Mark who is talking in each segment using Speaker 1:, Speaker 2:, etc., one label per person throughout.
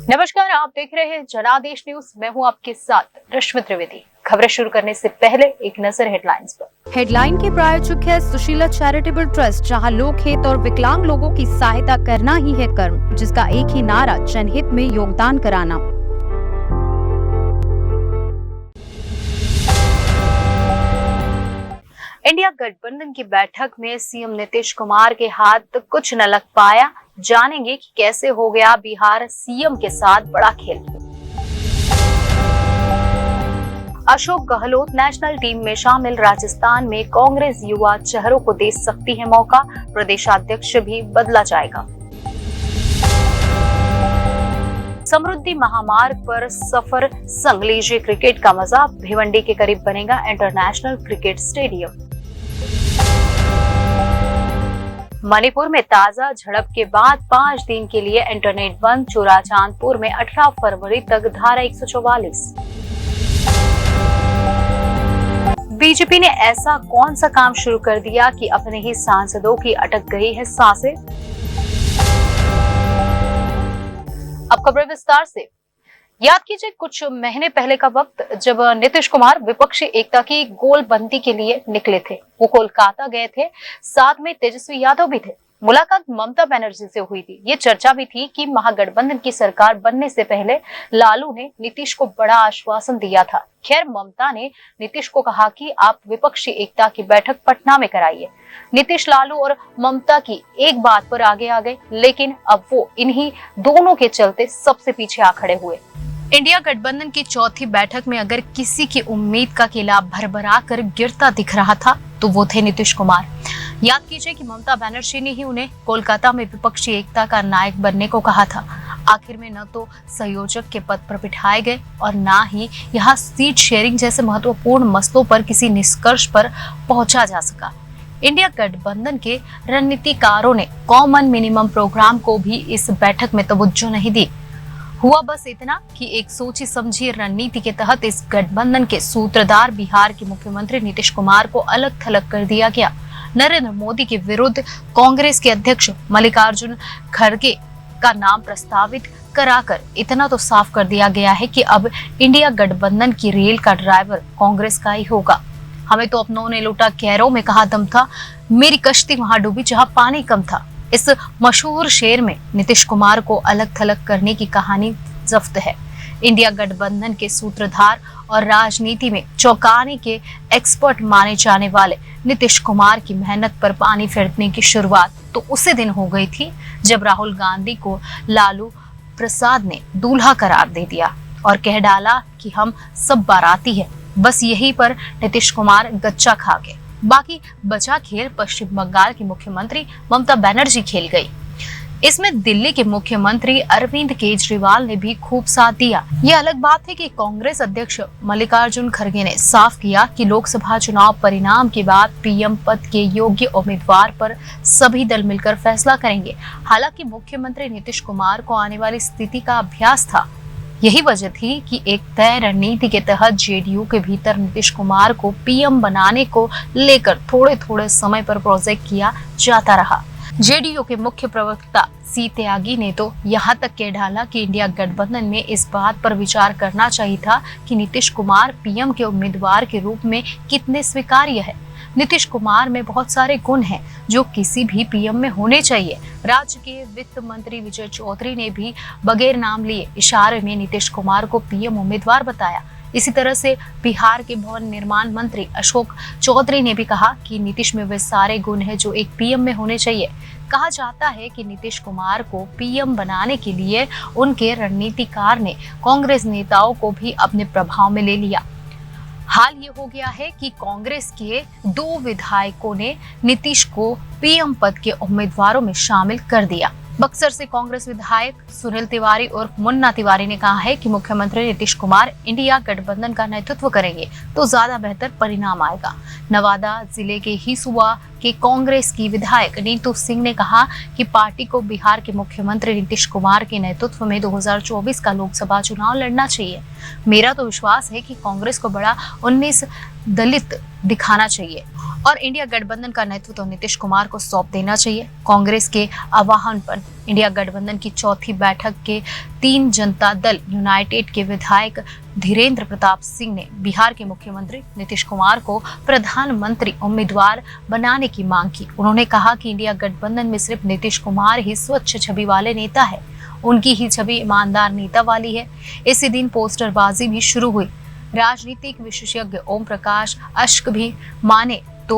Speaker 1: नमस्कार, आप देख रहे हैं जनादेश न्यूज। मैं हूं आपके साथ रश्मि त्रिवेदी। खबरें शुरू करने से पहले एक नजर हेडलाइंस पर।
Speaker 2: हेडलाइन के प्रायोजक है सुशीला चैरिटेबल ट्रस्ट, जहां लोक हित और विकलांग लोगों की सहायता करना ही है कर्म, जिसका एक ही नारा जनहित में योगदान कराना।
Speaker 1: इंडिया गठबंधन की बैठक में सीएम नीतीश कुमार के हाथ कुछ न लग पाया। जानेंगे कि कैसे हो गया बिहार सीएम के साथ बड़ा खेल। अशोक गहलोत नेशनल टीम में शामिल, राजस्थान में कांग्रेस युवा चेहरों को दे सकती है मौका, प्रदेशाध्यक्ष भी बदला जाएगा। समृद्धि महामार्ग पर सफर संग लीजिए क्रिकेट का मजा, भिवंडी के करीब बनेगा इंटरनेशनल क्रिकेट स्टेडियम। मणिपुर में ताजा झड़प के बाद 5 दिन के लिए इंटरनेट बंद, चूड़ाचांदपुर में 18 फरवरी तक धारा 144। बीजेपी ने ऐसा कौन सा काम शुरू कर दिया कि अपने ही सांसदों की अटक गई है सांसें। अब खबरें विस्तार से। याद कीजिए कुछ महीने पहले का वक्त जब नीतीश कुमार विपक्षी एकता की गोलबंदी के लिए निकले थे। वो कोलकाता गए थे, साथ में तेजस्वी यादव भी थे। मुलाकात ममता बनर्जी से हुई थी। ये चर्चा भी थी कि महागठबंधन की सरकार बनने से पहले लालू ने नीतीश को बड़ा आश्वासन दिया था। खैर, ममता ने नीतीश को कहा कि आप विपक्षी एकता की बैठक पटना में कराइए। नीतीश लालू और ममता की एक बात पर आगे आ गए, लेकिन अब वो इन्हीं दोनों के चलते सबसे पीछे आ खड़े हुए। इंडिया गठबंधन की चौथी बैठक में अगर किसी की उम्मीद का किला भरभरा कर गिरता दिख रहा था तो वो थे नीतीश कुमार। याद कीजिए कि ममता बनर्जी ने ही उन्हें कोलकाता में विपक्षी एकता का नायक बनने को कहा था। आखिर में न तो संयोजक के पद पर बिठाए गए और न ही यहाँ सीट शेयरिंग जैसे महत्वपूर्ण मसलों पर किसी निष्कर्ष पर पहुंचा जा सका। इंडिया गठबंधन के रणनीतिकारों ने कॉमन मिनिमम प्रोग्राम को भी इस बैठक में तवज्जो नहीं दी। हुआ बस इतना कि एक सोची समझी रणनीति के तहत इस गठबंधन के सूत्रधार बिहार के मुख्यमंत्री नीतीश कुमार को अलग थलग कर दिया गया। नरेंद्र मोदी के विरुद्ध कांग्रेस के अध्यक्ष मल्लिकार्जुन खड़गे का नाम प्रस्तावित कराकर इतना तो साफ कर दिया गया है कि अब इंडिया गठबंधन की रेल का ड्राइवर कांग्रेस का ही होगा। हमें तो अपनों ने लूटा कैरों में कहा दम था, मेरी कश्ती वहां डूबी जहां पानी कम था। इस मशहूर शेर में नीतीश कुमार को अलग थलग करने की कहानी जफ्त है। इंडिया गठबंधन के सूत्रधार और राजनीति में चौंकाने के एक्सपर्ट माने जाने वाले नीतीश कुमार की मेहनत पर पानी फेरने की शुरुआत तो उसी दिन हो गई थी जब राहुल गांधी को लालू प्रसाद ने दूल्हा करार दे दिया और कह डाला कि हम सब बाराती हैं। बस यही पर नीतीश कुमार गच्चा खा गए। बाकी बचा खेल पश्चिम बंगाल की मुख्यमंत्री ममता बनर्जी खेल गई। इसमें दिल्ली के मुख्यमंत्री अरविंद केजरीवाल ने भी खूब साथ दिया। ये अलग बात है कि कांग्रेस अध्यक्ष मल्लिकार्जुन खड़गे ने साफ किया कि लोकसभा चुनाव परिणाम के बाद पीएम पद के योग्य उम्मीदवार पर सभी दल मिलकर फैसला करेंगे। हालांकि मुख्यमंत्री नीतीश कुमार को आने वाली स्थिति का अभ्यास था। यही वजह थी कि एक तय रणनीति के तहत जेडीयू के भीतर नीतीश कुमार को पीएम बनाने को लेकर थोड़े थोड़े समय पर प्रोजेक्ट किया जाता रहा। जेडीयू के मुख्य प्रवक्ता सी त्यागी ने तो यहाँ तक कह डाला कि इंडिया गठबंधन में इस बात पर विचार करना चाहिए था कि नीतीश कुमार पीएम के उम्मीदवार के रूप में कितने स्वीकार्य है। नीतीश कुमार में बहुत सारे गुण हैं जो किसी भी पीएम में होने चाहिए। राज्य के वित्त मंत्री विजय चौधरी ने भी बगैर नाम लिए इशारे में नीतीश कुमार को पीएम उम्मीदवार बताया। इसी तरह से बिहार के भवन निर्माण मंत्री अशोक चौधरी ने भी कहा कि नीतीश में वे सारे गुण हैं जो एक पीएम में होने चाहिए। कहा जाता है कि नीतीश कुमार को पीएम बनाने के लिए उनके रणनीतिकार ने कांग्रेस नेताओं को भी अपने प्रभाव में ले लिया। हाल ये हो गया है कि कांग्रेस के 2 विधायकों ने नीतीश को पीएम पद के उम्मीदवारों में शामिल कर दिया। बक्सर से कांग्रेस विधायक सुनील तिवारी और मुन्ना तिवारी ने कहा है कि मुख्यमंत्री नीतीश कुमार इंडिया गठबंधन का नेतृत्व करेंगे तो ज्यादा बेहतर परिणाम आएगा। नवादा जिले के हिसुआ के कांग्रेस की विधायक नीतू सिंह ने कहा कि पार्टी को बिहार के मुख्यमंत्री नीतीश कुमार के नेतृत्व में 2024 का लोकसभा चुनाव लड़ना चाहिए। मेरा तो विश्वास है कि कांग्रेस को बड़ा 19 दलित दिखाना चाहिए और इंडिया गठबंधन का नेतृत्व तो नीतीश कुमार को सौंप देना चाहिए। कांग्रेस के आह्वान पर इंडिया गठबंधन की चौथी बैठक के 3 जनता दल यूनाइटेड के विधायक धीरेन्द्र प्रताप सिंह ने बिहार के मुख्यमंत्री नीतीश कुमार को प्रधानमंत्री उम्मीदवार बनाने की मांग की। उन्होंने कहा कि इंडिया गठबंधन में सिर्फ नीतीश कुमार ही स्वच्छ छवि वाले नेता है, उनकी ही छवि ईमानदार नेता वाली है। इसी दिन पोस्टरबाजी भी शुरू हुई। राजनीतिक विशेषज्ञ ओम प्रकाश अश्क भी माने तो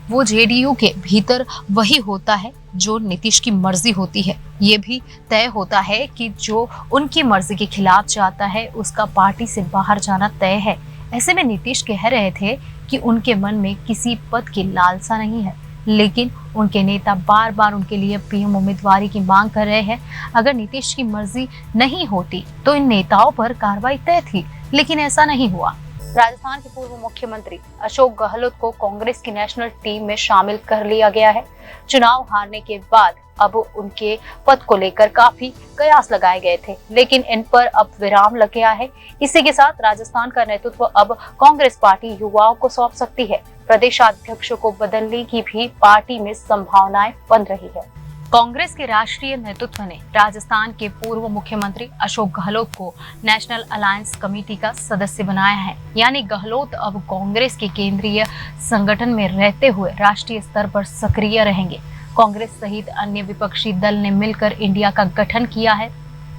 Speaker 1: वो जेडीयू के भीतर वही होता है जो नीतीश की मर्जी होती है। ये भी तय होता है कि जो उनकी मर्जी के खिलाफ जाता है उसका पार्टी से बाहर जाना तय है। ऐसे में नीतीश कह रहे थे कि उनके मन में किसी पद की लालसा नहीं है, लेकिन उनके नेता बार बार उनके लिए पीएम उम्मीदवारी की मांग कर रहे हैं। अगर नीतीश की मर्जी नहीं होती तो इन नेताओं पर कार्रवाई तय थी, लेकिन ऐसा नहीं हुआ। राजस्थान के पूर्व मुख्यमंत्री अशोक गहलोत को कांग्रेस की नेशनल टीम में शामिल कर लिया गया है। चुनाव हारने के बाद अब उनके पद को लेकर काफी कयास लगाए गए थे, लेकिन इन पर अब विराम लग गया है। इसी के साथ राजस्थान का नेतृत्व अब कांग्रेस पार्टी युवाओं को सौंप सकती है। प्रदेशाध्यक्ष को बदलने की भी पार्टी में संभावनाएं बन रही है। कांग्रेस के राष्ट्रीय नेतृत्व ने राजस्थान के पूर्व मुख्यमंत्री अशोक गहलोत को नेशनल अलायंस कमेटी का सदस्य बनाया है। यानी गहलोत अब कांग्रेस के केंद्रीय संगठन में रहते हुए राष्ट्रीय स्तर पर सक्रिय रहेंगे। कांग्रेस सहित अन्य विपक्षी दल ने मिलकर इंडिया का गठन किया है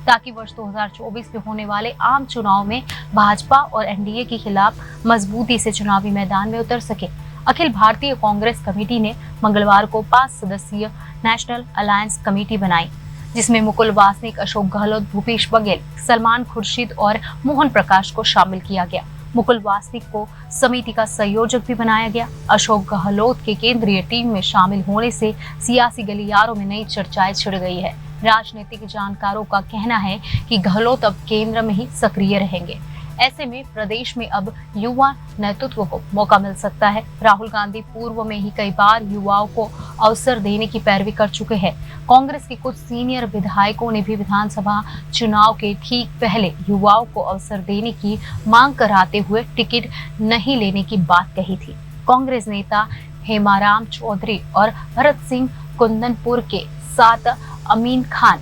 Speaker 1: ताकि वर्ष 2024 में होने वाले आम चुनाव में भाजपा और एनडीए के खिलाफ मजबूती से चुनावी मैदान में उतर सके। अखिल भारतीय कांग्रेस कमेटी ने मंगलवार को 5 सदस्यीय नेशनल अलायंस कमेटी बनाई, जिसमें मुकुल वासनिक, अशोक गहलोत, भूपेश बघेल, सलमान खुर्शीद और मोहन प्रकाश को शामिल किया गया। मुकुल वासनिक को समिति का संयोजक भी बनाया गया। अशोक गहलोत के केंद्रीय टीम में शामिल होने से सियासी गलियारों में नई चर्चाएं छिड़ गई है। राजनीतिक जानकारों का कहना है कि गहलोत अब केंद्र में ही सक्रिय रहेंगे। ऐसे में प्रदेश में अब युवा नेतृत्व को मौका मिल सकता है। राहुल गांधी पूर्व में ही कई बार युवाओं को अवसर देने की पैरवी कर चुके हैं। कांग्रेस के कुछ सीनियर विधायकों ने भी विधानसभा चुनाव के ठीक पहले युवाओं को अवसर देने की मांग कराते हुए टिकट नहीं लेने की बात कही थी। कांग्रेस नेता हेमाराम चौधरी और भरत सिंह कुंदनपुर के साथ अमीन खान,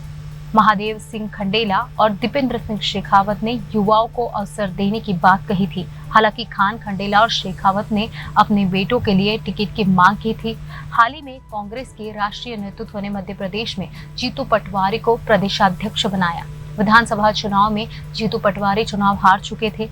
Speaker 1: महादेव सिंह खंडेला और दीपेंद्र सिंह शेखावत ने युवाओं को अवसर देने की बात कही थी। हालांकि खान, खंडेला और शेखावत ने अपने बेटों के लिए टिकट की मांग की थी। हाल ही में कांग्रेस के राष्ट्रीय नेतृत्व ने मध्य प्रदेश में जीतू पटवारी को प्रदेशाध्यक्ष बनाया। विधानसभा चुनाव में जीतू पटवारी चुनाव हार चुके थे।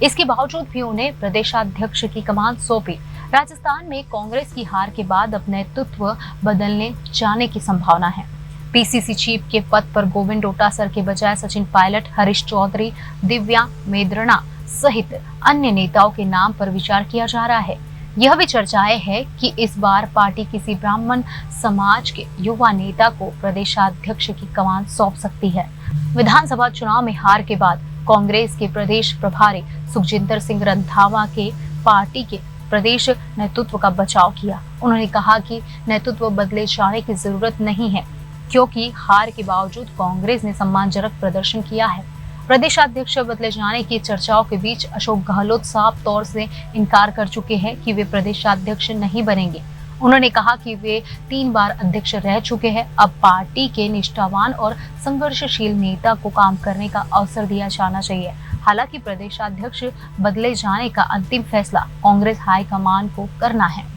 Speaker 1: इसके बावजूद भी उन्हें प्रदेशाध्यक्ष की कमान सौंपी। राजस्थान में कांग्रेस की हार के बाद अब नेतृत्व बदलने जाने की संभावना है। पीसीसी चीफ के पद पर गोविंद डोटासर के बजाय सचिन पायलट, हरीश चौधरी, दिव्या मेदरना सहित अन्य नेताओं के नाम पर विचार किया जा रहा है। यह भी चर्चाएं है कि इस बार पार्टी किसी ब्राह्मण समाज के युवा नेता को प्रदेशाध्यक्ष की कमान सौंप सकती है। विधानसभा चुनाव में हार के बाद कांग्रेस के प्रदेश प्रभारी सुखजिंदर सिंह रंधावा के पार्टी के प्रदेश नेतृत्व का बचाव किया। उन्होंने कहा कि नेतृत्व बदले जाने की जरूरत नहीं है, क्योंकि हार के बावजूद कांग्रेस ने सम्मानजनक प्रदर्शन किया है। प्रदेशाध्यक्ष बदले जाने की चर्चाओं के बीच अशोक गहलोत साफ तौर से इनकार कर चुके हैं कि वे प्रदेशाध्यक्ष नहीं बनेंगे। उन्होंने कहा कि वे 3 बार अध्यक्ष रह चुके हैं। अब पार्टी के निष्ठावान और संघर्षशील नेता को काम करने का अवसर दिया जाना चाहिए। हालांकि प्रदेशाध्यक्ष बदले जाने का अंतिम फैसला कांग्रेस हाईकमान को करना है।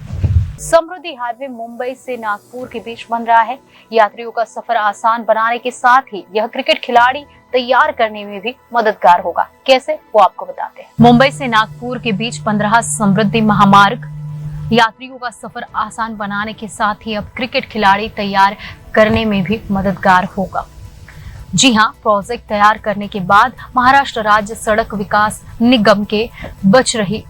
Speaker 1: समृद्धि हाईवे मुंबई से नागपुर के बीच बन रहा है। यात्रियों का सफर आसान बनाने के साथ ही यह क्रिकेट खिलाड़ी तैयार करने में भी मददगार होगा। कैसे, वो आपको बताते हैं। मुंबई से नागपुर के बीच 15 समृद्धि महामार्ग यात्रियों का सफर आसान बनाने के साथ ही अब क्रिकेट खिलाड़ी तैयार करने में भी मददगार होगा। जी हां, प्रोजेक्ट तैयार करने के बाद महाराष्ट्र राज्य सड़क विकास निगम ने बच रही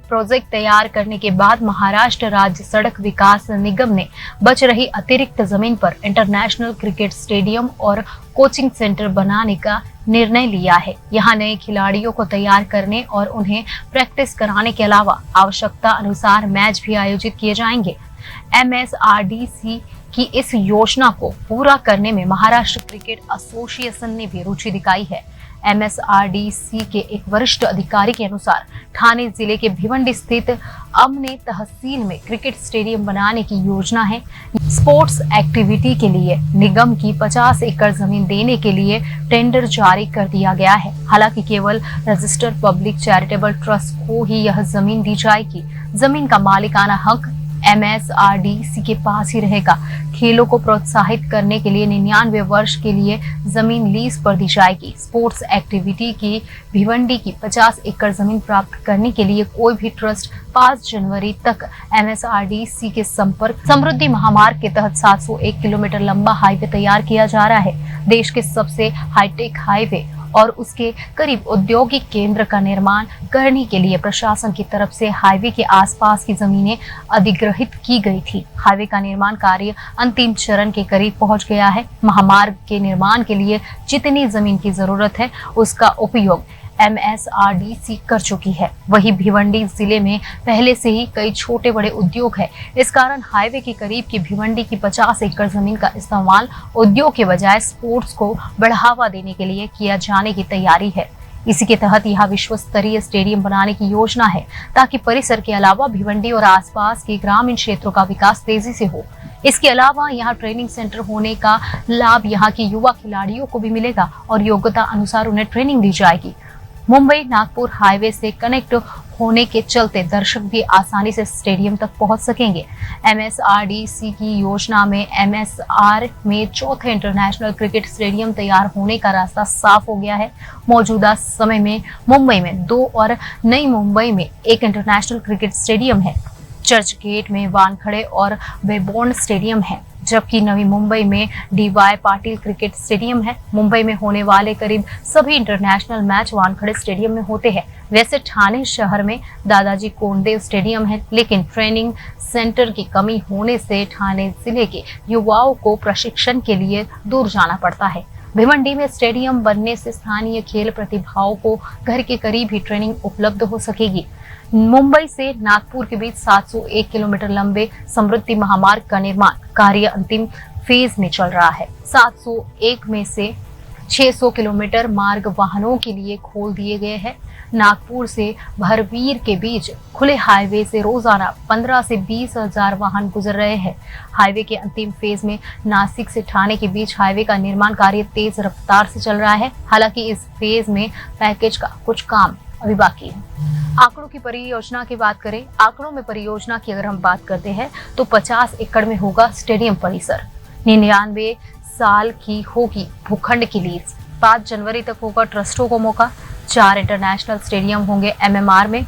Speaker 1: प्रोजेक्ट तैयार करने के बाद महाराष्ट्र राज्य सड़क विकास निगम ने बच रही अतिरिक्त जमीन पर इंटरनेशनल क्रिकेट स्टेडियम और कोचिंग सेंटर बनाने का निर्णय लिया है। यहाँ नए खिलाड़ियों को तैयार करने और उन्हें प्रैक्टिस कराने के अलावा आवश्यकता अनुसार मैच भी आयोजित किए जाएंगे। MSRDC की इस योजना को पूरा करने में महाराष्ट्र क्रिकेट एसोसिएशन ने भी रुचि दिखाई है। MSRDC के एक वरिष्ठ अधिकारी के अनुसार ठाणे जिले के भिवंडी स्थित अमने तहसील में क्रिकेट स्टेडियम बनाने की योजना है। स्पोर्ट्स एक्टिविटी के लिए निगम की 50 एकड़ जमीन देने के लिए टेंडर जारी कर दिया गया है। हालांकि केवल रजिस्टर्ड पब्लिक चैरिटेबल ट्रस्ट को ही यह जमीन दी जाएगी। जमीन का मालिकाना हक MSRDC के पास ही रहेगा। खेलों को प्रोत्साहित करने के लिए 99 वर्ष के लिए जमीन लीज पर दी जाएगी। स्पोर्ट्स एक्टिविटी की भिवंडी की 50 एकड़ जमीन प्राप्त करने के लिए कोई भी ट्रस्ट 5 जनवरी तक MSRDC के संपर्क समृद्धि महामार्ग के तहत 701 किलोमीटर लंबा हाईवे तैयार किया जा रहा है। देश के सबसे हाईटेक हाईवे और उसके करीब औद्योगिक केंद्र का निर्माण करने के लिए प्रशासन की तरफ से हाईवे के आसपास की जमीनें अधिग्रहित की गई थी। हाईवे का निर्माण कार्य अंतिम चरण के करीब पहुंच गया है। महामार्ग के निर्माण के लिए जितनी जमीन की जरूरत है उसका उपयोग MSRDC कर चुकी है। वही भिवंडी जिले में पहले से ही कई छोटे बड़े उद्योग है। इस कारण हाईवे के करीब की भिवंडी की 50 एकड़ जमीन का इस्तेमाल उद्योग के बजाय स्पोर्ट्स को बढ़ावा देने के लिए किया जाने की तैयारी है। इसी के तहत यहाँ विश्व स्तरीय स्टेडियम बनाने की योजना है ताकि परिसर के अलावा भिवंडी और आसपास के ग्रामीण क्षेत्रों का विकास तेजी से हो। इसके अलावा यहाँ ट्रेनिंग सेंटर होने का लाभ यहाँ के युवा खिलाड़ियों को भी मिलेगा और योग्यता अनुसार उन्हें ट्रेनिंग दी जाएगी। मुंबई नागपुर हाईवे से कनेक्ट होने के चलते दर्शक भी आसानी से स्टेडियम तक पहुंच सकेंगे। MSRDC की योजना में MSR में चौथे इंटरनेशनल क्रिकेट स्टेडियम तैयार होने का रास्ता साफ हो गया है। मौजूदा समय में मुंबई में 2 और नई मुंबई में 1 इंटरनेशनल क्रिकेट स्टेडियम है। चर्च गेट में वानखड़े और वेबॉर्न स्टेडियम है, जबकि नवी मुंबई में DY पाटिल क्रिकेट स्टेडियम है। मुंबई में होने वाले करीब सभी इंटरनेशनल मैच वानखड़े स्टेडियम में होते हैं। वैसे ठाणे शहर में दादाजी कोंडदेव स्टेडियम है, लेकिन ट्रेनिंग सेंटर की कमी होने से ठाणे जिले के युवाओं को प्रशिक्षण के लिए दूर जाना पड़ता है। भिवंडी में स्टेडियम बनने से स्थानीय खेल प्रतिभाओं को घर के करीब ही ट्रेनिंग उपलब्ध हो सकेगी। मुंबई से नागपुर के बीच 701 किलोमीटर लंबे समृद्धि महामार्ग का निर्माण कार्य अंतिम फेज में चल रहा है। 701 में से 600 किलोमीटर मार्ग वाहनों के लिए खोल दिए गए हैं। नागपुर से भरवीर के बीच खुले हाईवे से रोजाना 15 से 20 हजार वाहन गुजर रहे हैं। हाईवे के अंतिम फेज में नासिक से ठाणे के बीच हाईवे का निर्माण कार्य तेज रफ्तार से चल रहा है। हालांकि इस फेज में पैकेज का कुछ काम अभी बाकी है। आंकड़ों की परियोजना की बात करें, आंकड़ों में परियोजना की अगर हम बात करते हैं तो 50 एकड़ में होगा स्टेडियम परिसर। 99 साल की होगी भूखंड की लीज। 5 जनवरी तक होगा ट्रस्टों को मौका। 4 इंटरनेशनल स्टेडियम होंगे MMR में।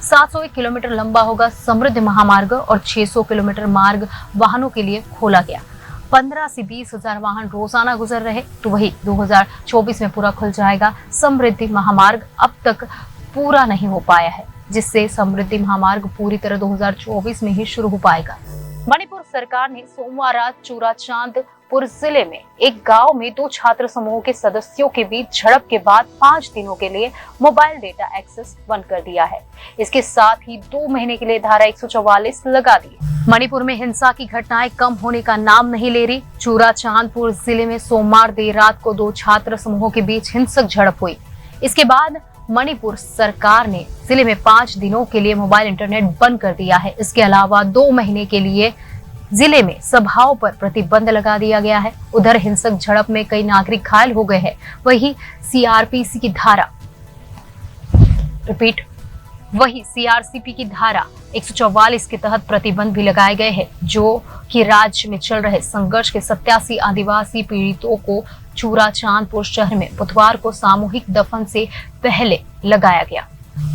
Speaker 1: 701 किलोमीटर लंबा होगा समृद्ध महामार्ग और 600 किलोमीटर मार्ग वाहनों के लिए खोला गया। 15 से 20 हजार वाहन रोजाना गुजर रहे तो वही 2024 में पूरा खुल जाएगा। समृद्धि महामार्ग अब तक पूरा नहीं हो पाया है, जिससे समृद्धि महामार्ग पूरी तरह 2024 में ही शुरू हो पाएगा। मणिपुर सरकार ने सोमवार रात चूराचांदपुर जिले में एक गांव में 2 छात्र समूह के सदस्यों के बीच झड़प के बाद 5 दिनों के लिए मोबाइल डेटा एक्सेस बंद कर दिया है। इसके साथ ही 2 महीने के लिए धारा 144 लगा दी। मणिपुर में हिंसा की घटनाएं कम होने का नाम नहीं ले रही। चूराचांदपुर जिले में सोमवार देर रात को 2 छात्र समूहों के बीच हिंसक झड़प हुई। इसके बाद मणिपुर सरकार ने जिले में 5 दिनों के लिए मोबाइल इंटरनेट बंद कर दिया है। इसके अलावा 2 महीने के लिए जिले में सभाओं पर प्रतिबंध लगा दिया गया है। उधर हिंसक झड़प में कई नागरिक घायल हो गए हैं। वही CRPC की धारा CRCP की धारा 144 के तहत प्रतिबंध भी लगाए गए हैं, जो कि राज्य में चल रहे संघर्ष के 87 आदिवासी पीड़ितों को चूराचांदपुर शहर में बुधवार को सामूहिक दफन से पहले लगाया गया।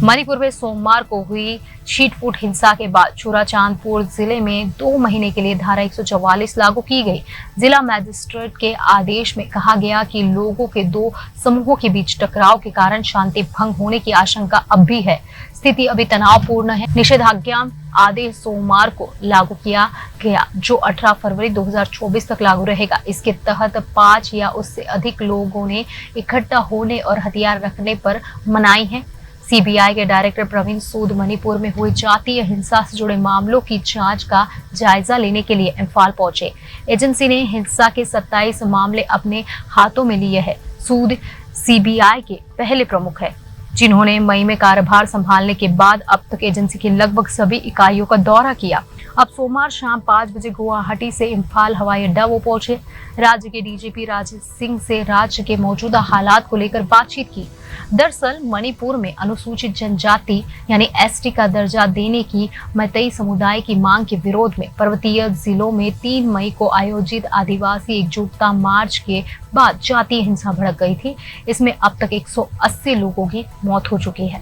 Speaker 1: मणिपुर में सोमवार को हुई छीट-फूट हिंसा के बाद चूराचांदपुर जिले में 2 महीने के लिए धारा 144 लागू की गई। जिला मजिस्ट्रेट के आदेश में कहा गया कि लोगों के 2 समूहों के बीच टकराव के कारण शांति भंग होने की आशंका अब भी है। स्थिति अभी तनावपूर्ण है। निषेधाज्ञा आदेश सोमवार को लागू किया गया, जो 18 फरवरी 2024 तक लागू रहेगा। इसके तहत 5 या उससे अधिक लोगों ने इकट्ठा होने और हथियार रखने पर मनाही है। CBI के डायरेक्टर प्रवीण सूद मणिपुर में हुई जातीय हिंसा से जुड़े मामलों की जांच का जायजा लेने के लिए इम्फाल पहुंचे। एजेंसी ने हिंसा के 27 मामले अपने हाथों में लिए हैं। सूद सीबीआई के पहले प्रमुख है, जिन्होंने मई में कार्यभार संभालने के बाद अब तक एजेंसी की लगभग सभी इकाइयों का दौरा किया। अब सोमवार शाम 5 बजे गुवाहाटी से इम्फाल हवाई अड्डा वो पहुंचे। राज्य के डीजीपी राजेश सिंह से राज्य के मौजूदा हालात को लेकर बातचीत की। दरअसल मणिपुर में अनुसूचित जनजाति यानी एसटी का दर्जा देने की मैतेई समुदाय की मांग के विरोध में पर्वतीय जिलों में 3 मई को आयोजित आदिवासी एकजुटता मार्च के बाद जातीय हिंसा भड़क गई थी। इसमें अब तक 180 लोगों की मौत हो चुकी है।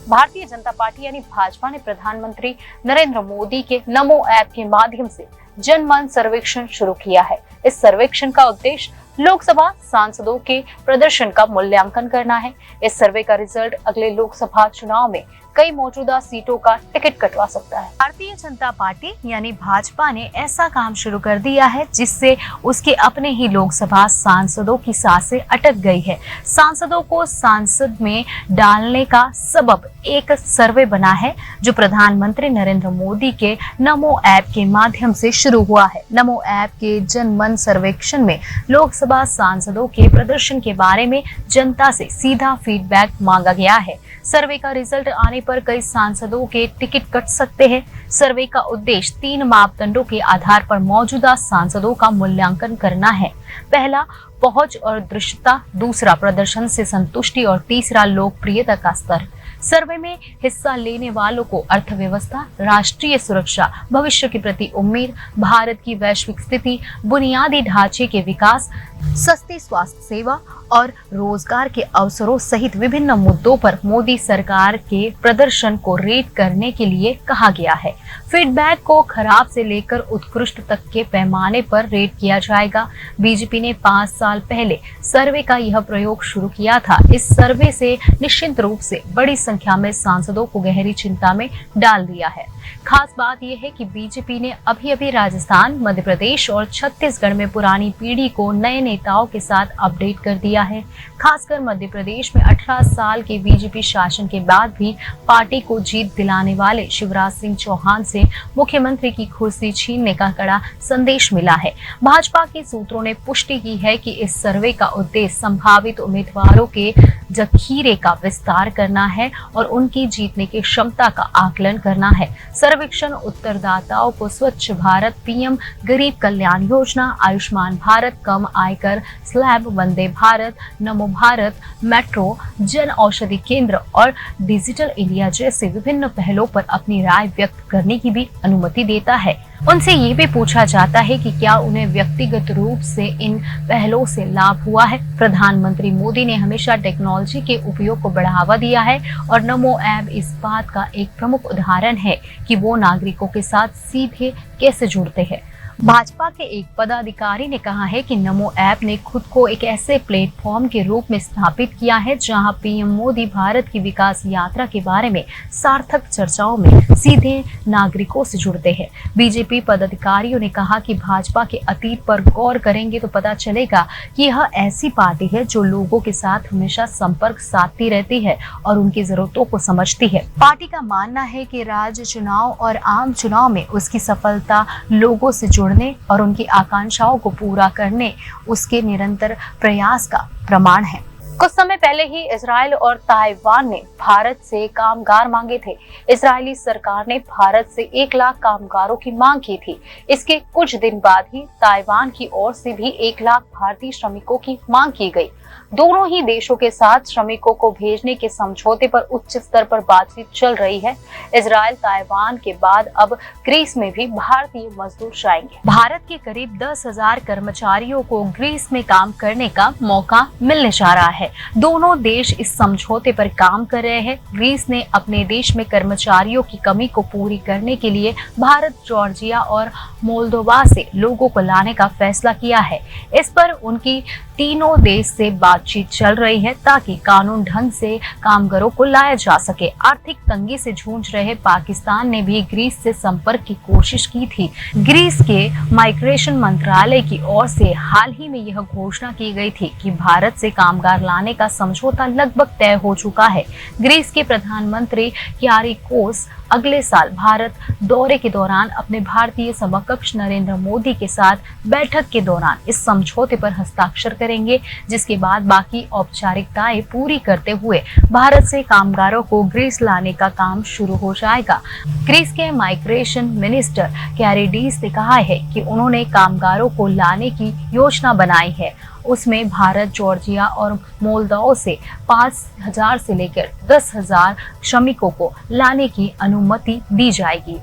Speaker 1: भारतीय जनता पार्टी यानी भाजपा ने प्रधानमंत्री नरेंद्र मोदी के नमो ऐप के माध्यम से जनमन सर्वेक्षण शुरू किया है। इस सर्वेक्षण का उद्देश्य लोकसभा सांसदों के प्रदर्शन का मूल्यांकन करना है। इस सर्वे का रिजल्ट अगले लोकसभा चुनाव में कई मौजूदा सीटों का टिकट कटवा सकता है। भारतीय जनता पार्टी यानी भाजपा ने ऐसा काम शुरू कर दिया है जिससे उसके अपने ही लोकसभा सांसदों की सांसें अटक गई है। सांसदों को सांसद में डालने का सबब एक सर्वे बना है जो प्रधानमंत्री नरेंद्र मोदी के नमो ऐप के माध्यम से शुरू हुआ है। नमो ऐप के जनमन सर्वेक्षण में लोकसभा सांसदों के प्रदर्शन के बारे में जनता से सीधा फीडबैक मांगा गया है। सर्वे का रिजल्ट आने पर कई सांसदों के टिकट कट सकते हैं। सर्वे का उद्देश्य 3 मापदंडों के आधार पर मौजूदा सांसदों का मूल्यांकन करना है। पहला, पहुंच और दृश्यता, दूसरा, प्रदर्शन से संतुष्टि और तीसरा, लोकप्रियता का स्तर। सर्वे में हिस्सा लेने वालों को अर्थव्यवस्था, राष्ट्रीय सुरक्षा, भविष्य के प्रति उम्मीद, भारत की वैश्विक स्थिति, बुनियादी ढांचे के विकास, सस्ती स्वास्थ्य सेवा और रोजगार के अवसरों सहित विभिन्न मुद्दों पर मोदी सरकार के प्रदर्शन को रेट करने के लिए कहा गया है। फीडबैक को खराब से लेकर उत्कृष्ट तक के पैमाने पर रेट किया जाएगा। बीजेपी ने 5 साल पहले सर्वे का यह प्रयोग शुरू किया था। इस सर्वे से निश्चित रूप से बड़ी संख्या में सांसदों को गहरी चिंता में डाल दिया है। खास बात यह है कि बीजेपी ने अभी राजस्थान, मध्य प्रदेश और छत्तीसगढ़ में पुरानी पीढ़ी को नए नेताओं के साथ अपडेट कर दिया है। खासकर मध्य प्रदेश में 18 साल के बीजेपी शासन के बाद भी पार्टी को जीत दिलाने वाले शिवराज सिंह चौहान से मुख्यमंत्री की कुर्सी छीनने का कड़ा संदेश मिला है। भाजपा के सूत्रों ने पुष्टि की है कि इस सर्वे का उद्देश्य संभावित उम्मीदवारों के जखीरे का विस्तार करना है और उनकी जीतने की क्षमता का आकलन करना है। सर्वेक्षण उत्तरदाताओं को स्वच्छ भारत, पीएम गरीब कल्याण योजना, आयुष्मान भारत, कम आयकर स्लैब, वंदे भारत, नमो भारत, मेट्रो, जन औषधि केंद्र और डिजिटल इंडिया जैसे विभिन्न पहलों पर अपनी राय व्यक्त करने की भी अनुमति देता है। उनसे ये भी पूछा जाता है कि क्या उन्हें व्यक्तिगत रूप से इन पहलों से लाभ हुआ है। प्रधानमंत्री मोदी ने हमेशा टेक्नोलॉजी के उपयोग को बढ़ावा दिया है और नमो ऐप इस बात का एक प्रमुख उदाहरण है कि वो नागरिकों के साथ सीधे कैसे जुड़ते हैं। भाजपा के एक पदाधिकारी ने कहा है कि नमो ऐप ने खुद को एक ऐसे प्लेटफॉर्म के रूप में स्थापित किया है जहां पीएम मोदी भारत की विकास यात्रा के बारे में सार्थक चर्चाओं में सीधे नागरिकों से जुड़ते हैं। बीजेपी पदाधिकारियों ने कहा कि भाजपा के अतीत पर गौर करेंगे तो पता चलेगा कि यह ऐसी पार्टी है जो लोगों के साथ हमेशा संपर्क साधती रहती है और उनकी जरूरतों को समझती है। पार्टी का मानना है कि राज्य चुनाव और आम चुनाव में उसकी सफलता लोगों से जुड़ने और उनकी आकांक्षाओं को पूरा करने उसके निरंतर प्रयास का प्रमाण है। कुछ समय पहले ही इजराइल और ताइवान ने भारत से कामगार मांगे थे। इजरायली सरकार ने भारत से 1 लाख कामगारों की मांग की थी। इसके कुछ दिन बाद ही ताइवान की ओर से भी 1 लाख भारतीय श्रमिकों की मांग की गई। दोनों ही देशों के साथ श्रमिकों को भेजने के समझौते पर उच्च स्तर पर बातचीत चल रही है। इजराइल, ताइवान के बाद अब ग्रीस में भी भारतीय मजदूर जाएंगे। भारत के करीब 10,000 कर्मचारियों को ग्रीस में काम करने का मौका मिलने जा रहा है। दोनों देश इस समझौते पर काम कर रहे हैं। ग्रीस ने अपने देश में कर्मचारियों की कमी को पूरी करने के लिए भारत, जॉर्जिया और मोल्दोवा से लोगों को लाने का फैसला किया है। इस पर उनकी तीनों देश से बातचीत चल रही है ताकि कानून ढंग से कामगारों को लाया जा सके। आर्थिक तंगी से जूझ रहे पाकिस्तान ने भी ग्रीस से संपर्क की कोशिश की थी। ग्रीस के माइग्रेशन मंत्रालय की ओर से हाल ही में यह घोषणा की गई थी कि भारत से कामगार लाने का समझौता लगभग तय हो चुका है। ग्रीस के प्रधानमंत्री क्यारिकोस अगले साल भारत दौरे के दौरान अपने भारतीय समकक्ष नरेंद्र मोदी के साथ बैठक के दौरान इस समझौते पर हस्ताक्षर करेंगे, जिसके बाद बाकी औपचारिकताएं पूरी करते हुए भारत से कामगारों को ग्रीस लाने का काम शुरू हो जाएगा। ग्रीस के माइग्रेशन मिनिस्टर कैरिडीस ने कहा है कि उन्होंने कामगारों को लाने की योजना बनाई है। उसमें भारत, जॉर्जिया और मोल्दोवा से 5,000 से लेकर 10,000 श्रमिकों को लाने की अनुमति दी जाएगी।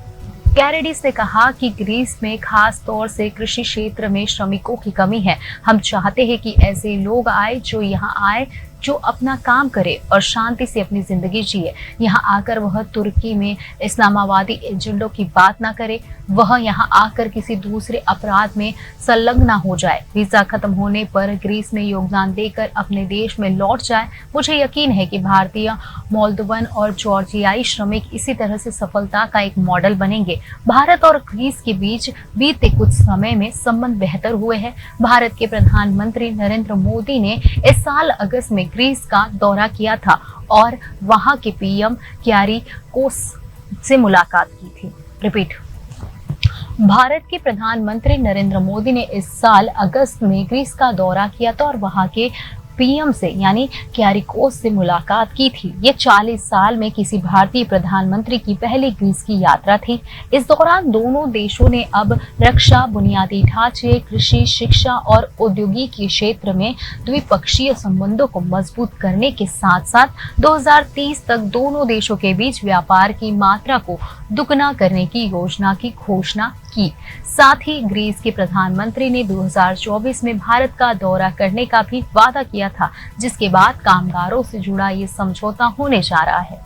Speaker 1: कैरिडीस ने कहा कि ग्रीस में खास तौर से कृषि क्षेत्र में श्रमिकों की कमी है। हम चाहते हैं कि ऐसे लोग आए जो यहाँ आए, जो अपना काम करे और शांति से अपनी जिंदगी जिए। यहाँ आकर वह तुर्की में इस्लामाबादी एजेंडों की बात ना करे, वह यहाँ आकर किसी दूसरे अपराध में संलग्न ना हो जाए। वीजा खत्म होने पर ग्रीस में योगदान देकर अपने देश में लौट जाए। मुझे यकीन है कि भारतीय, मोल्दोवन और जॉर्जियाई श्रमिक इसी तरह से सफलता का एक मॉडल बनेंगे। भारत और ग्रीस के बीच बीते कुछ समय में संबंध बेहतर हुए हैं। भारत के प्रधानमंत्री नरेंद्र मोदी ने इस साल अगस्त में ग्रीस का दौरा किया था और वहां के पीएम क्यारिकोस से मुलाकात की थी। रिपीट, भारत के प्रधानमंत्री नरेंद्र मोदी ने इस साल अगस्त में ग्रीस का दौरा किया था और वहां के पीएम से यानी क्यारिकोस से मुलाकात की थी। ये 40 साल में किसी भारतीय प्रधानमंत्री की पहली ग्रीस की यात्रा थी। इस दौरान दोनों देशों ने अब रक्षा, बुनियादी ढांचे, कृषि, शिक्षा और औद्योगिकी क्षेत्र में द्विपक्षीय संबंधों को मजबूत करने के साथ साथ 2030 तक दोनों देशों के बीच व्यापार की मात्रा को दुगना करने की योजना की घोषणा की। साथ ही ग्रीस के प्रधानमंत्री ने 2024 में भारत का दौरा करने का भी वादा किया था, जिसके बाद कामगारों से जुड़ा ये समझौता होने जा रहा है।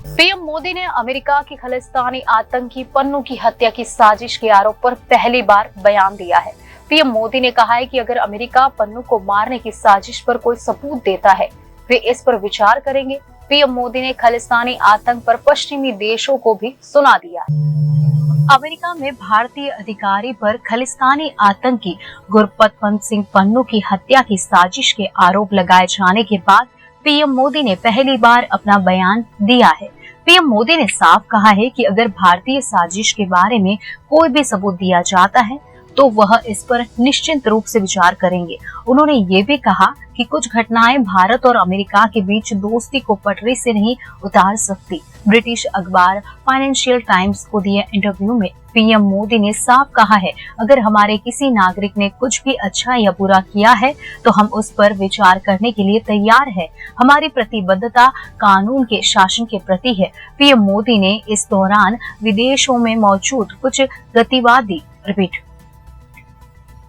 Speaker 1: पीएम मोदी ने अमेरिका की खालिस्तानी आतंकी पन्नू की हत्या की साजिश के आरोप पर पहली बार बयान दिया है। पीएम मोदी ने कहा है कि अगर अमेरिका पन्नू को मारने की साजिश पर कोई सबूत देता है, वे इस पर विचार करेंगे। पीएम मोदी ने खालिस्तानी आतंक पर पश्चिमी देशों को भी सुना दिया। अमेरिका में भारतीय अधिकारी पर खालिस्तानी आतंकी गुरपतवंत सिंह पन्नू की हत्या की साजिश के आरोप लगाए जाने के बाद पीएम मोदी ने पहली बार अपना बयान दिया है। पीएम मोदी ने साफ कहा है कि अगर भारतीय साजिश के बारे में कोई भी सबूत दिया जाता है तो वह इस पर निश्चित रूप से विचार करेंगे। उन्होंने ये भी कहा कि कुछ घटनाएं भारत और अमेरिका के बीच दोस्ती को पटरी से नहीं उतार सकती। ब्रिटिश अखबार फाइनेंशियल टाइम्स को दिए इंटरव्यू में पीएम मोदी ने साफ कहा है, अगर हमारे किसी नागरिक ने कुछ भी अच्छा या बुरा किया है तो हम उस पर विचार करने के लिए तैयार है। हमारी प्रतिबद्धता कानून के शासन के प्रति है। पीएम मोदी ने इस दौरान विदेशों में मौजूद कुछ गतिवादी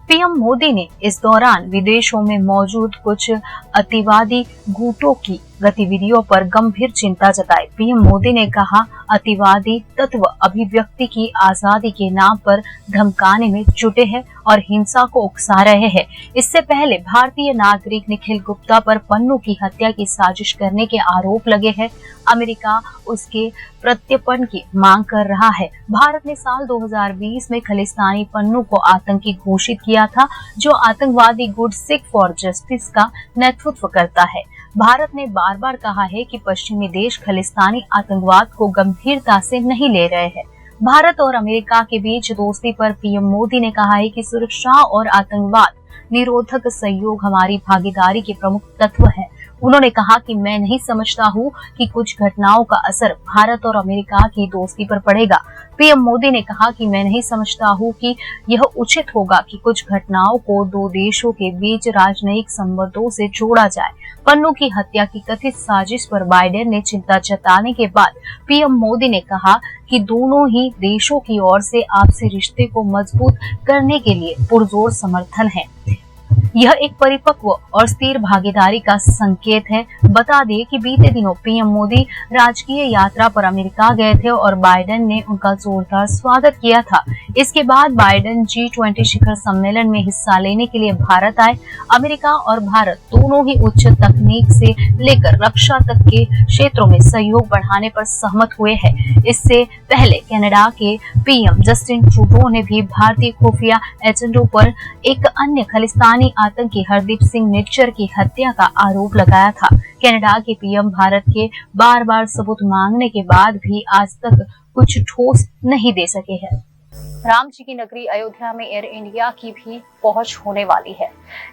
Speaker 1: पीएम मोदी ने इस दौरान विदेशों में मौजूद कुछ अतिवादी गुटों की गतिविधियों पर गंभीर चिंता जताई। पीएम मोदी ने कहा, अतिवादी तत्व अभिव्यक्ति की आजादी के नाम पर धमकाने में जुटे हैं और हिंसा को उकसा रहे हैं। इससे पहले भारतीय नागरिक निखिल गुप्ता पर पन्नू की हत्या की साजिश करने के आरोप लगे हैं। अमेरिका उसके प्रत्यर्पण की मांग कर रहा है। भारत ने साल 2020 में खालिस्तानी पन्नू को आतंकी घोषित किया था, जो आतंकवादी गुट सिख फॉर जस्टिस का नेतृत्व करता है। भारत ने बार बार कहा है कि पश्चिमी देश खालिस्तानी आतंकवाद को गंभीरता से नहीं ले रहे हैं। भारत और अमेरिका के बीच दोस्ती पर पीएम मोदी ने कहा है कि सुरक्षा और आतंकवाद निरोधक सहयोग हमारी भागीदारी के प्रमुख तत्व है। उन्होंने कहा कि मैं नहीं समझता हूँ कि कुछ घटनाओं का असर भारत और अमेरिका की दोस्ती पर पड़ेगा। पीएम मोदी ने कहा कि मैं नहीं समझता हूँ कि यह उचित होगा कि कुछ घटनाओं को दो देशों के बीच राजनयिक संबंधों से जोड़ा जाए। पन्नू की हत्या की कथित साजिश पर बाइडेन ने चिंता जताने के बाद पीएम मोदी ने कहा कि दोनों ही देशों की ओर से आपसी रिश्ते को मजबूत करने के लिए पुरजोर समर्थन है। यह एक परिपक्व और स्थिर भागीदारी का संकेत है। बता दें कि बीते दिनों पीएम मोदी राजकीय यात्रा पर अमेरिका गए थे और बाइडेन ने उनका जोरदार स्वागत किया था। इसके बाद बाइडेन G20 शिखर सम्मेलन में हिस्सा लेने के लिए भारत आए। अमेरिका और भारत दोनों ही उच्च तकनीक से लेकर रक्षा तक के क्षेत्रों में सहयोग बढ़ाने पर सहमत हुए हैं। इससे पहले कनाडा के पीएम जस्टिन ट्रूडो ने भी भारतीय खुफिया एजेंडों पर एक अन्य खालिस्तानी आतंकी हरदीप सिंह निज्जर की हत्या का आरोप लगाया था। कनाडा के पीएम भारत के बार बार सबूत मांगने के बाद भी आज तक कुछ ठोस नहीं दे सके हैं। राम जी की नगरी अयोध्या में एयर इंडिया की भी पहुंच होने वाली है।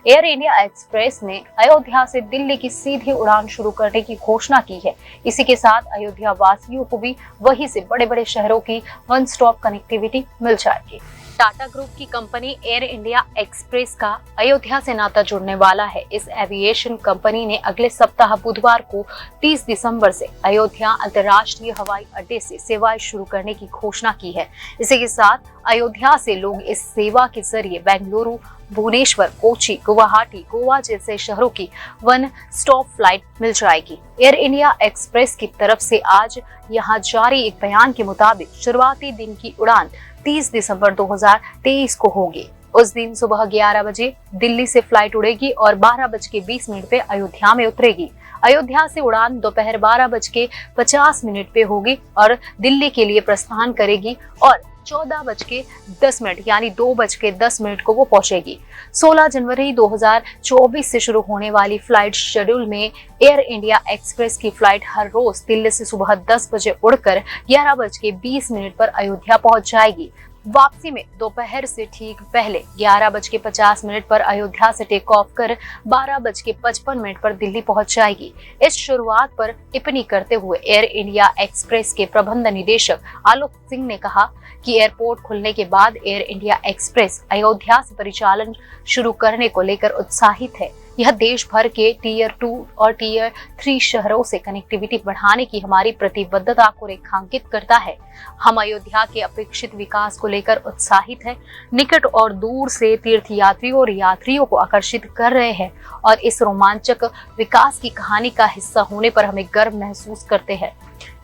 Speaker 1: एयर इंडिया एक्सप्रेस ने अयोध्या से दिल्ली की सीधी उड़ान शुरू करने की घोषणा की है। इसी के साथ अयोध्या वासियों को भी वहीं से बड़े बड़े शहरों की वन स्टॉप कनेक्टिविटी मिल जाएगी। टाटा ग्रुप की कंपनी एयर इंडिया एक्सप्रेस का अयोध्या से नाता जुड़ने वाला है। इस एविएशन कंपनी ने अगले सप्ताह बुधवार को 30 दिसंबर से अयोध्या अंतर्राष्ट्रीय हवाई अड्डे से सेवाएं शुरू करने की घोषणा की है। इसी के साथ अयोध्या से लोग इस सेवा के जरिए बेंगलुरु, भुवनेश्वर, कोची, गुवाहाटी, गोवा जैसे शहरों की वन स्टॉप फ्लाइट मिल जाएगी। एयर इंडिया एक्सप्रेस की तरफ से आज यहां जारी एक बयान के मुताबिक शुरुआती दिन की उड़ान 30 दिसंबर 2023 को होगी। उस दिन सुबह 11 बजे दिल्ली से फ्लाइट उड़ेगी और 12:20 पे अयोध्या में उतरेगी। अयोध्या से उड़ान दोपहर 12:50 पे होगी और दिल्ली के लिए प्रस्थान करेगी और 14:10 यानी 2:10 को वो पहुंचेगी। 16 जनवरी 2024 से शुरू होने वाली फ्लाइट शेड्यूल में एयर इंडिया एक्सप्रेस की फ्लाइट हर रोज दिल्ली से सुबह 10 बजे उड़कर 11:20 पर अयोध्या पहुंच जाएगी। वापसी में दोपहर से ठीक पहले 11:50 पर अयोध्या से टेक ऑफ कर 12:55 पर दिल्ली पहुंच जाएगी। इस शुरुआत पर टिप्पणी करते हुए एयर इंडिया एक्सप्रेस के प्रबंध निदेशक आलोक सिंह ने कहा कि एयरपोर्ट खुलने के बाद एयर इंडिया एक्सप्रेस अयोध्या से परिचालन शुरू करने को लेकर उत्साहित है। यह देश भर के टीयर 2 और टीयर 3 शहरों से कनेक्टिविटी बढ़ाने की हमारी प्रतिबद्धता को रेखांकित करता है। हम अयोध्या के अपेक्षित विकास को लेकर उत्साहित हैं, निकट और दूर से तीर्थयात्रियों और यात्रियों को आकर्षित कर रहे हैं और इस रोमांचक विकास की कहानी का हिस्सा होने पर हमें गर्व महसूस करते हैं।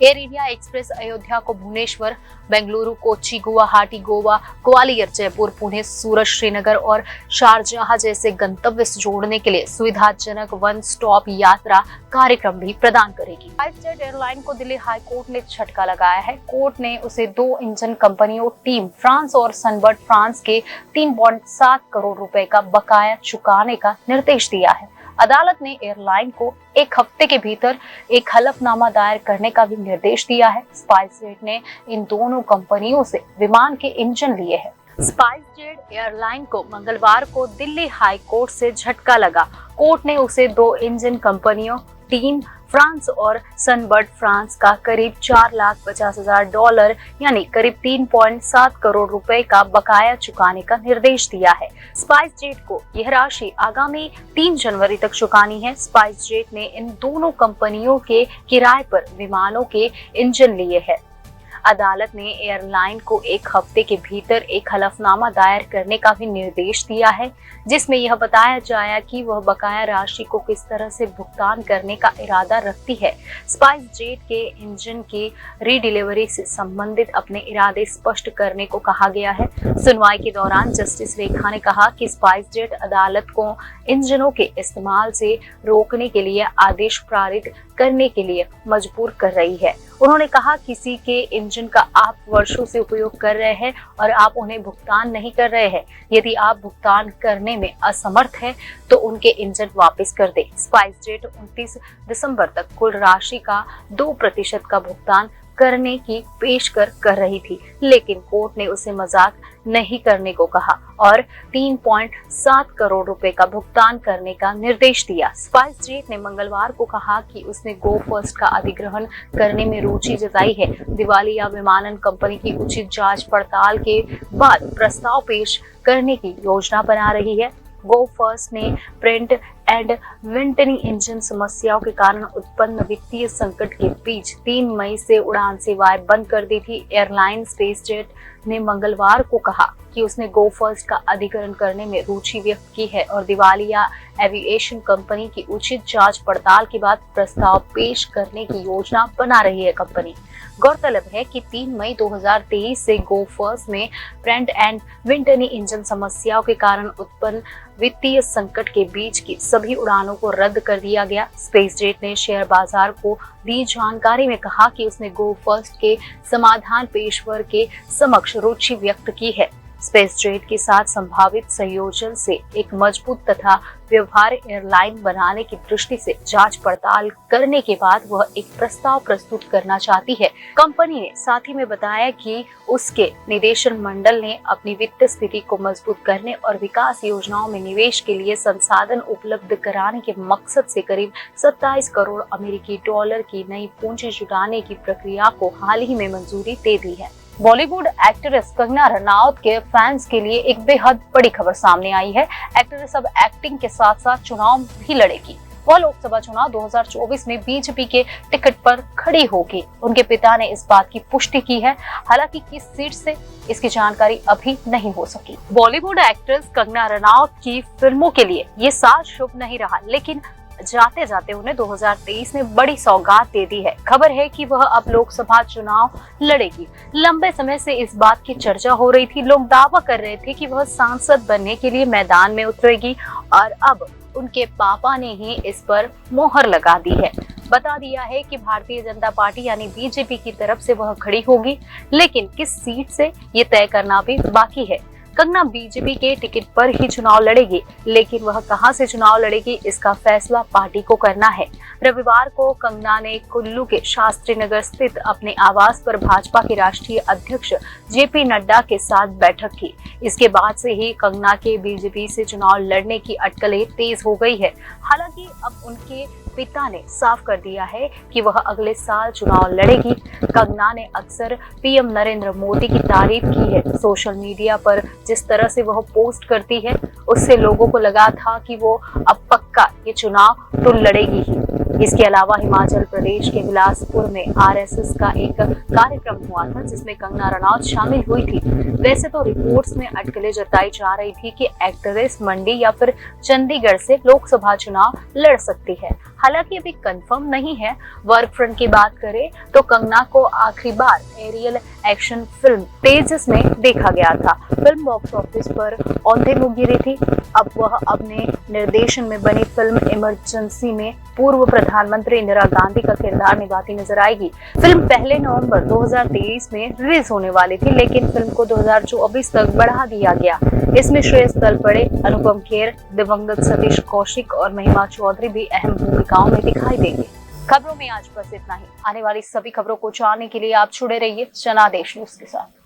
Speaker 1: एयर इंडिया एक्सप्रेस अयोध्या को भुवनेश्वर, बेंगलुरु, कोच्चि, गुवाहाटी, गोवा, ग्वालियर, जयपुर, पुणे, सूरत, श्रीनगर और शारजाह जैसे गंतव्य से जोड़ने के लिए सुविधाजनक वन स्टॉप यात्रा कार्यक्रम भी प्रदान करेगी। स्पाइसजेट एयरलाइन को दिल्ली हाई कोर्ट ने झटका लगाया है। कोर्ट ने उसे 2 इंजन कंपनियों टीम फ्रांस और सनबर्ड फ्रांस के 3.7 करोड़ रुपए का बकाया चुकाने का निर्देश दिया है। अदालत ने एयरलाइन को 1 हफ्ते के भीतर एक हलफनामा दायर करने का भी निर्देश दिया है। स्पाइसजेट ने इन दोनों कंपनियों से विमान के इंजन लिए हैं। स्पाइसजेट एयरलाइन को मंगलवार को दिल्ली हाई कोर्ट से झटका लगा। कोर्ट ने उसे 2 इंजन कंपनियों टीम फ्रांस और सनबर्ड फ्रांस का करीब $4,50,000 यानी करीब 3.7 करोड़ रुपए का बकाया चुकाने का निर्देश दिया है। स्पाइसजेट को यह राशि आगामी 3 जनवरी तक चुकानी है। स्पाइसजेट ने इन दोनों कंपनियों के किराए पर विमानों के इंजन लिए हैं। अदालत ने एयरलाइन को 1 हफ्ते के भीतर एक हलफनामा दायर करने का भी निर्देश दिया है, जिसमें यह बताया जाए कि वह बकाया राशि को किस तरह से भुगतान करने का इरादा रखती है। स्पाइसजेट के इंजन की रीडिलीवरी से संबंधित अपने इरादे स्पष्ट करने को कहा गया है। सुनवाई के दौरान जस्टिस रेखा ने कहा कि स्पाइसजेट अदालत को इंजनों के इस्तेमाल से रोकने के लिए आदेश पारित करने के लिए मजबूर कर रही है। उन्होंने कहा, किसी के इंजन का आप वर्षों से उपयोग कर रहे हैं और आप उन्हें भुगतान नहीं कर रहे हैं। यदि आप भुगतान करने में असमर्थ हैं, तो उनके इंजन वापस कर दें। स्पाइसजेट 29 दिसंबर तक कुल राशि का 2% का भुगतान करने की पेशकश कर रही थी, लेकिन कोर्ट ने उसे मजाक नहीं करने को कहा और 3.7 करोड़ रुपए का भुगतान करने का निर्देश दिया। स्पाइसजेट ने मंगलवार को कहा कि उसने गो फर्स्ट का अधिग्रहण करने में रुचि जताई है। दिवालिया विमानन कंपनी की उचित जांच पड़ताल के बाद प्रस्ताव पेश करने की योजना बना रही है। गो फर्स्ट ने प्रेंट एंड विंटनी इंजन समस्याओं के कारण उत्पन्न वित्तीय संकट के बीच 3 मई से उड़ान सेवाएं बंद कर दी थी। एयरलाइन स्पाइसजेट ने मंगलवार को कहा कि उसने गो फर्स्ट का अधिग्रहण करने में रुचि व्यक्त की है और दिवालिया एविएशन कंपनी की उचित जांच पड़ताल के बाद प्रस्ताव पेश करने की योजना बना रही है कंपनी। गौरतलब है कि 3 मई 2023 से गो फर्स्ट में प्रेंट एंड विंटनी इंजन समस्याओं के कारण उत्पन्न वित्तीय संकट के बीच की सभी उड़ानों को रद्द कर दिया गया। स्पाइसजेट ने शेयर बाजार को दी जानकारी में कहा कि उसने गो फर्स्ट के समाधान पेशेवर के समक्ष रुचि व्यक्त की है। स्पेस जेट के साथ संभावित संयोजन से एक मजबूत तथा व्यवहार्य एयरलाइन बनाने की दृष्टि से जांच पड़ताल करने के बाद वह एक प्रस्ताव प्रस्तुत करना चाहती है। कंपनी ने साथ ही में बताया कि उसके निदेशक मंडल ने अपनी वित्तीय स्थिति को मजबूत करने और विकास योजनाओं में निवेश के लिए संसाधन उपलब्ध कराने के मकसद से करीब 27 करोड़ अमेरिकी डॉलर की नई पूंजी जुटाने की प्रक्रिया को हाल ही में मंजूरी दे दी है। बॉलीवुड एक्ट्रेस कंगना रनौत के फैंस के लिए एक बेहद बड़ी खबर सामने आई है। एक्ट्रेस अब एक्टिंग के साथ साथ चुनाव भी लड़ेगी। वह लोकसभा चुनाव 2024 में बीजेपी के टिकट पर खड़ी होगी। उनके पिता ने इस बात की पुष्टि की है। हालांकि किस सीट से, इसकी जानकारी अभी नहीं हो सकी। बॉलीवुड एक्ट्रेस कंगना रनौत की फिल्मों के लिए ये साल शुभ नहीं रहा, लेकिन जाते जाते उन्हें 2023 में बड़ी सौगात दे दी है। खबर है कि वह अब लोकसभा चुनाव लड़ेगी। लंबे समय से इस बात की चर्चा हो रही थी। लोग दावा कर रहे थे कि वह सांसद बनने के लिए मैदान में उतरेगी और अब उनके पापा ने ही इस पर मोहर लगा दी है। बता दिया है कि भारतीय जनता पार्टी यानी बीजेपी की तरफ से वह खड़ी होगी, लेकिन किस सीट से ये तय करना भी बाकी है। कंगना बीजेपी के टिकट पर ही चुनाव लड़ेगी, लेकिन वह कहां से चुनाव लड़ेगी इसका फैसला पार्टी को करना है। रविवार को कंगना ने कुल्लू के शास्त्री नगर स्थित अपने आवास पर भाजपा के राष्ट्रीय अध्यक्ष जेपी नड्डा के साथ बैठक की। इसके बाद से ही कंगना के बीजेपी से चुनाव लड़ने की अटकलें तेज हो गई है। हालांकि अब उनके पिता ने साफ कर दिया है कि वह अगले साल चुनाव लड़ेगी। कंगना ने अक्सर पीएम नरेंद्र मोदी की तारीफ की है। सोशल मीडिया पर जिस तरह से वह पोस्ट करती है, उससे लोगों को लगा था कि वो अब पक्का ये चुनाव तो लड़ेगी ही। इसके अलावा हिमाचल प्रदेश के बिलासपुर में आरएसएस का एक कार्यक्रम हुआ था, जिसमें कंगना रनौत शामिल हुई थी। वैसे तो रिपोर्ट्स में अटकलें जताई जा रही थी कि एक्ट्रेस मंडी या फिर चंडीगढ़ से लोकसभा चुनाव लड़ सकती है। हालांकि अभी कंफर्म नहीं है। वर्क फ्रंट की बात करें तो कंगना को आखिरी बार एरियल एक्शन फिल्म तेजस में देखा गया था। फिल्म बॉक्स ऑफिस पर औंधे मुँह गिरी थी। अब वह अपने निर्देशन में बनी फिल्म इमरजेंसी में पूर्व प्रधानमंत्री इंदिरा गांधी का किरदार निभाती नजर आएगी। फिल्म पहले नवंबर 2023 में रिलीज होने वाली थी, लेकिन फिल्म को 2024 तक बढ़ा दिया गया। इसमें श्रेयस तलपड़े, अनुपम खेर, दिवंगत सतीश कौशिक और महिमा चौधरी भी अहम भूमिकाओं में दिखाई देंगे। खबरों में आज बस इतना ही। आने वाली सभी खबरों को जानने के लिए आप जुड़े रहिए जनादेश न्यूज के साथ।